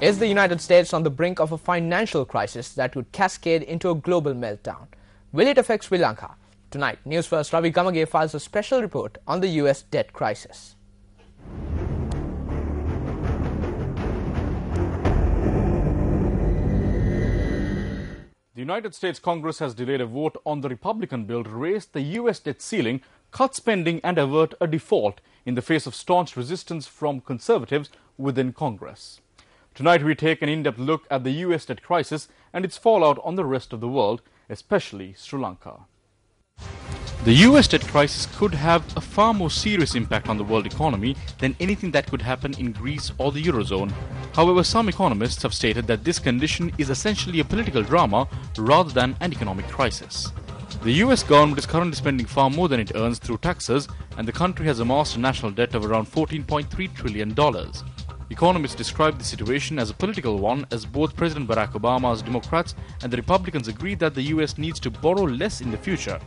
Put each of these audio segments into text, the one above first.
Is the United States on the brink of a financial crisis that could cascade into a global meltdown? Will it affect Sri Lanka? Tonight, News First Ravi Gamage files a special report on the US debt crisis. The United States Congress has delayed a vote on the Republican bill to raise the US debt ceiling, cut spending and avert a default in the face of staunch resistance from conservatives within Congress. Tonight we take an in-depth look at the US debt crisis and its fallout on the rest of the world, especially Sri Lanka. The US debt crisis could have a far more serious impact on the world economy than anything that could happen in Greece or the Eurozone. However, some economists have stated that this condition is essentially a political drama rather than an economic crisis. The US government is currently spending far more than it earns through taxes, and the country has amassed a national debt of around $14.3 trillion. Economists describe the situation as a political one, as both President Barack Obama's Democrats and the Republicans agree that the US needs to borrow less in the future.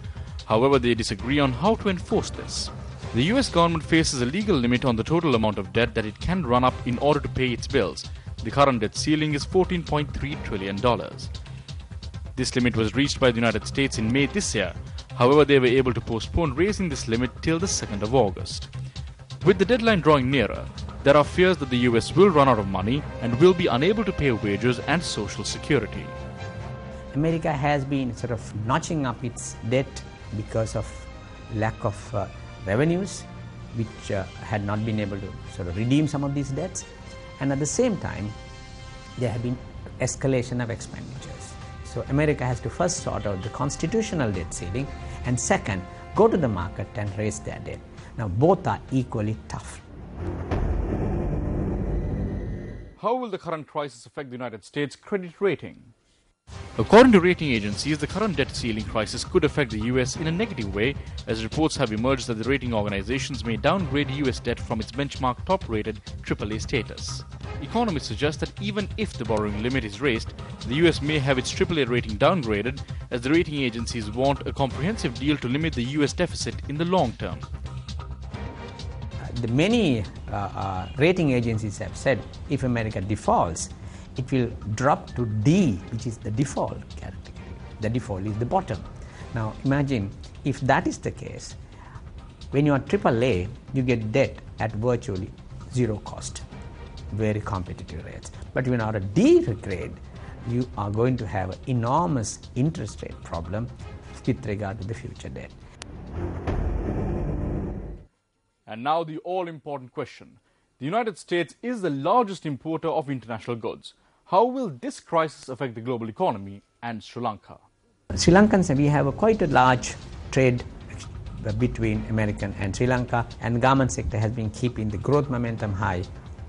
However, they disagree on how to enforce this. The US government faces a legal limit on the total amount of debt that it can run up in order to pay its bills. The current debt ceiling is $14.3 trillion. This limit was reached by the United States in May this year. However, they were able to postpone raising this limit till the 2nd of August. With the deadline drawing nearer, there are fears that the US will run out of money and will be unable to pay wages and social security. America has been sort of notching up its debt because of lack of revenues, which had not been able to sort of redeem some of these debts. And at the same time, there have been escalation of expenditures. So America has to first sort out the constitutional debt ceiling, and second, go to the market and raise their debt. Now, both are equally tough. How will the current crisis affect the United States credit rating? According to rating agencies, the current debt ceiling crisis could affect the US in a negative way, as reports have emerged that the rating organizations may downgrade US debt from its benchmark top-rated AAA status. Economists suggest that even if the borrowing limit is raised, the US may have its AAA rating downgraded, as the rating agencies want a comprehensive deal to limit the US deficit in the long term. The many rating agencies have said if America defaults, it will drop to D, which is the default category. The default is the bottom. Now imagine if that is the case, when you are AAA, you get debt at virtually zero cost, very competitive rates. But when you are a D grade, you are going to have an enormous interest rate problem with regard to the future debt. And now the all-important question. The United States is the largest importer of international goods. How will this crisis affect the global economy and Sri Lanka? Sri Lankans, we have quite a large trade between America and Sri Lanka, and the government sector has been keeping the growth momentum high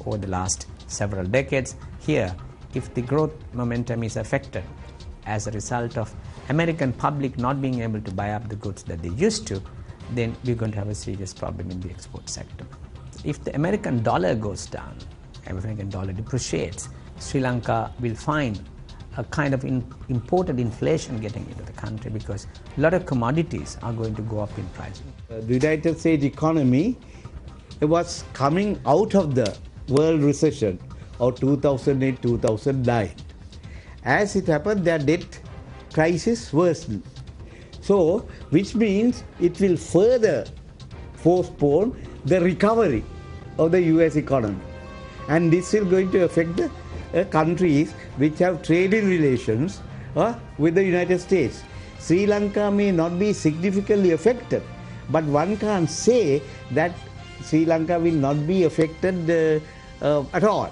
over the last several decades. Here, if the growth momentum is affected as a result of American public not being able to buy up the goods that they used to, then we're going to have a serious problem in the export sector. If the American dollar goes down, American dollar depreciates, Sri Lanka will find a kind of imported inflation getting into the country, because a lot of commodities are going to go up in price. The United States economy was coming out of the world recession of 2008-2009. As it happened, their debt crisis worsened. So, which means it will further postpone the recovery of the US economy. And this is going to affect the countries which have trading relations with the United States. Sri Lanka may not be significantly affected, but one can't say that Sri Lanka will not be affected at all.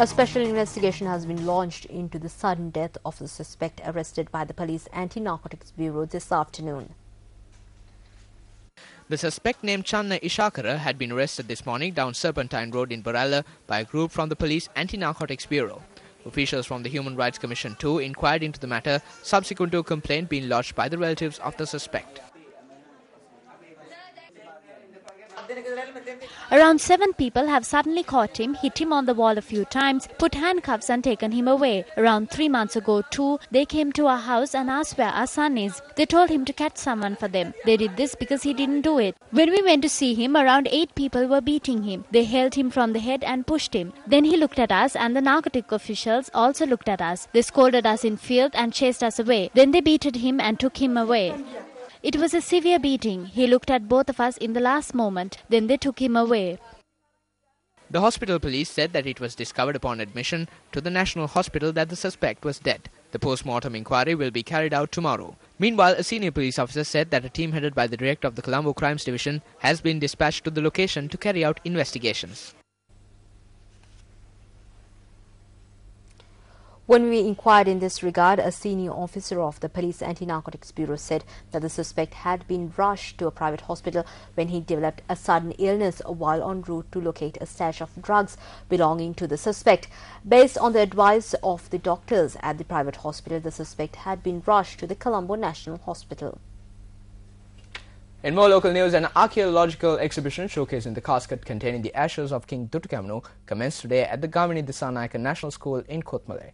A special investigation has been launched into the sudden death of the suspect arrested by the police anti-narcotics bureau this afternoon. The suspect named Channa Ishakara had been arrested this morning down Serpentine Road in Baralla by a group from the police anti-narcotics bureau. Officials from the Human Rights Commission too inquired into the matter subsequent to a complaint being lodged by the relatives of the suspect. Around 7 people have suddenly caught him, hit him on the wall a few times, put handcuffs and taken him away. Around 3 months ago too, they came to our house and asked where our son is. They told him to catch someone for them. They did this because he didn't do it. When we went to see him, around 8 people were beating him. They held him from the head and pushed him. Then he looked at us and the narcotic officials also looked at us. They scolded us in filth and chased us away. Then they beated him and took him away. It was a severe beating. He looked at both of us in the last moment. Then they took him away. The hospital police said that it was discovered upon admission to the National Hospital that the suspect was dead. The post-mortem inquiry will be carried out tomorrow. Meanwhile, a senior police officer said that a team headed by the director of the Colombo Crimes Division has been dispatched to the location to carry out investigations. When we inquired in this regard, a senior officer of the Police Anti-Narcotics Bureau said that the suspect had been rushed to a private hospital when he developed a sudden illness while en route to locate a stash of drugs belonging to the suspect. Based on the advice of the doctors at the private hospital, the suspect had been rushed to the Colombo National Hospital. In more local news, an archaeological exhibition showcasing the casket containing the ashes of King Dutukamnu commenced today at the Gamini Disanaika National School in Kothmale.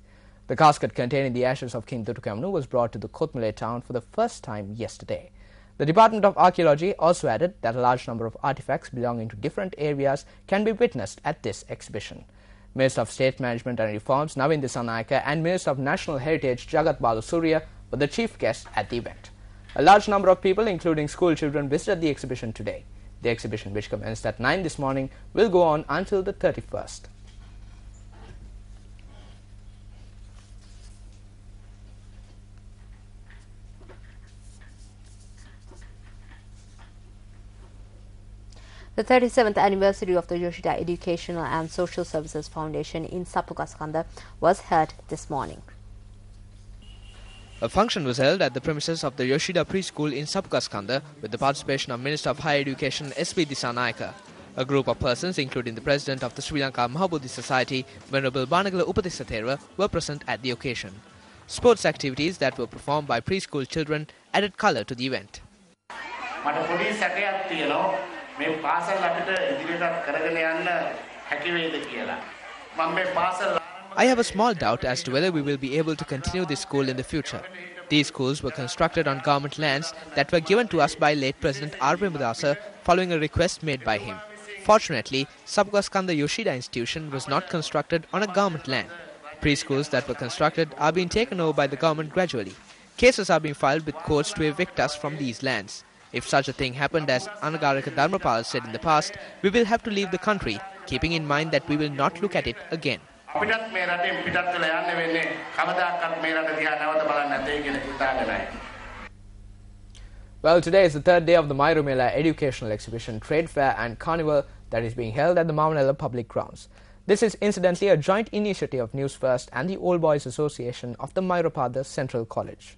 The casket containing the ashes of King Dutukamnu was brought to the Kothmale town for the first time yesterday. The Department of Archaeology also added that a large number of artifacts belonging to different areas can be witnessed at this exhibition. Minister of State Management and Reforms Navin Disanaika and Minister of National Heritage Jagat Balu Surya were the chief guests at the event. A large number of people, including school children, visited the exhibition today. The exhibition, which commenced at 9 this morning, will go on until the 31st. The 37th anniversary of the Yoshida Educational and Social Services Foundation in Sapukaskanda was held this morning. A function was held at the premises of the Yoshida Preschool in Sapukaskanda with the participation of Minister of Higher Education S.B. Disanaika. A group of persons, including the President of the Sri Lanka Mahabodhi Society, Venerable Banagala Upatisatera, were present at the occasion. Sports activities that were performed by preschool children added colour to the event. I have a small doubt as to whether we will be able to continue this school in the future. These schools were constructed on government lands that were given to us by late President R. Premadasa following a request made by him. Fortunately, Sapukaskanda Yoshida Institution was not constructed on a government land. Preschools that were constructed are being taken over by the government gradually. Cases are being filed with courts to evict us from these lands. If such a thing happened, as Anagarika Dharmapal said in the past, we will have to leave the country, keeping in mind that we will not look at it again. Well, today is the third day of the Mairumela Educational Exhibition, Trade Fair and Carnival that is being held at the Mavanella Public Grounds. This is incidentally a joint initiative of News First and the Old Boys Association of the Mairopada Central College.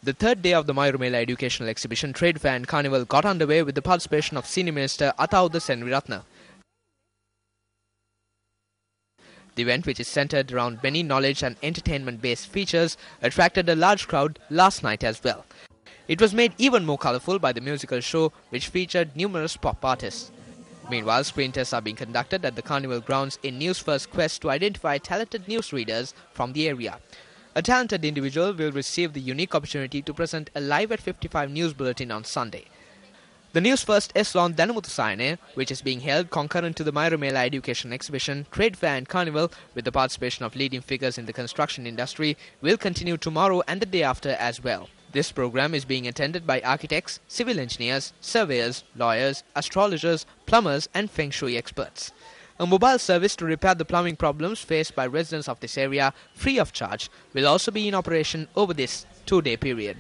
The third day of the Mairumela Educational Exhibition, Trade Fair and Carnival got underway with the participation of Senior Minister Atauda Senviratna. The event, which is centered around many knowledge and entertainment-based features, attracted a large crowd last night as well. It was made even more colorful by the musical show, which featured numerous pop artists. Meanwhile, screen tests are being conducted at the Carnival grounds in News First quest to identify talented newsreaders from the area. A talented individual will receive the unique opportunity to present a live at 55 news bulletin on Sunday. The News First Eslon Danamuthu which is being held concurrent to the Mairumela Education Exhibition, Trade Fair and Carnival with the participation of leading figures in the construction industry, will continue tomorrow and the day after as well. This program is being attended by architects, civil engineers, surveyors, lawyers, astrologers, plumbers and feng shui experts. A mobile service to repair the plumbing problems faced by residents of this area free of charge will also be in operation over this two-day period.